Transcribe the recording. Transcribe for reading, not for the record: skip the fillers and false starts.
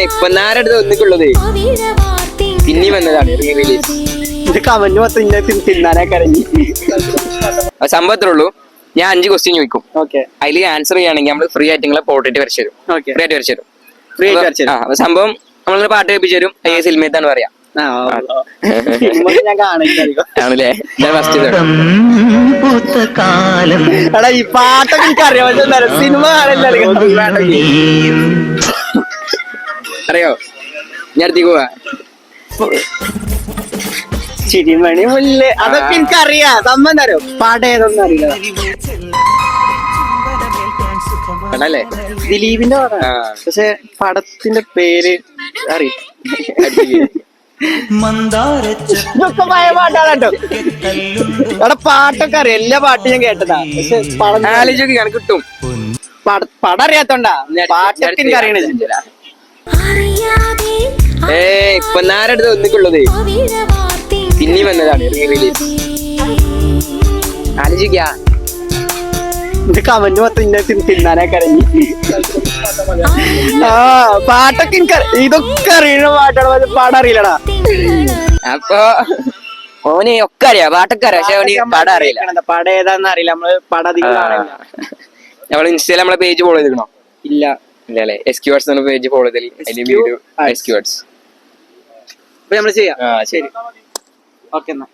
ഇപ്പൊ നേരടുത്ത് ഒന്നിക്കുള്ളത് പിന്നെ വന്നതാണ് റീ റിലീസ്. ഇത് കമന്റ് മൊത്തം ഇന്നെ തിന്നാനേ കരഞ്ഞു. സംഭവത്രേ ഉള്ളൂ. ഞാൻ 5 ക്വസ്റ്റ്യൻ ചോദിക്കും. ഓക്കെ. അതിൽ ആൻസർ ചെയ്യുകയാണെങ്കിൽ നമ്മൾ ഫ്രീ ആയിട്ട് നിങ്ങളെ പോർട്രേറ്റ് വരച്ചു തരും. ഫ്രീ ആയിട്ട് വരച്ചു തരും. അപ്പൊ സംഭവം നമ്മളൊരു പാട്ട് കേൾപ്പിച്ചു തരും. സിനിമയത്താണ് പറയാം. ഞാൻ ആണല്ലേ? ഞാൻ ഫസ്റ്റ് എടാ ഈ പാട്ടൊക്കെ എനിക്കറിയാം. സിനിമ അറിയോ? ഞാൻ അടുത്തേക്ക് പോവാ. ചിരിമണി മുല്ലേ അതൊക്കെ എനിക്കറിയാം. സംബന്ധം അറിയോ? പാട്ട് ഏതൊന്നും അറിയില്ല. അല്ലേ? ദിലീപിന്റെ പാട്ടാ. പക്ഷെ പടത്തിന്റെ പേര് അറിയാം. പാട്ടാണ് കേട്ടോ. അവിടെ പാട്ടൊക്കെ അറിയാം. എല്ലാ പാട്ടും ഞാൻ കേട്ടതാ. പക്ഷെ ആലോചിക്കാൻ കിട്ടും. പടം അറിയാത്തോണ്ടാ. പാട്ടൊക്കെ എനിക്ക് അറിയണില്ല. ഇപ്പൊ നേരടുത്ത് ഒന്നിക്കുള്ളത് പിന്നെ വന്നതാണ് റീ റിലീസ്. ആലോചിക്കാ. ഇത് കമന്റ് മൊത്തം ഇന്നെ തിന്നാനേ കരഞ്ഞു. പാട്ടൊക്കെ എനിക്ക് ഇതൊക്കെ അറിയണ പാട്ടാണ്. പാടം അറിയില്ലടാ. അപ്പൊ ഓന് ഒക്കെ അറിയാം. പാട്ടൊക്കെ അറിയാം. പക്ഷെ ഓന് പാടം അറിയില്ല. പടം ഏതാന്ന് അറിയില്ല. നമ്മള് പടം അധികം നമ്മള് ഇൻസ്റ്റയിൽ നമ്മളെ പേജ് ഫോളോ ചെയ്തിരിക്കണോ? ഇല്ല. ഇല്ല അല്ലേ? SQ Arts എന്ന പേജ് ഫോളോ ചെയ്തില്ല. അതിന്റെ വീഡിയോ SQ Arts. അപ്പൊ നമ്മള് ചെയ്യാം. ശരി. ഓക്കെ എന്നാ.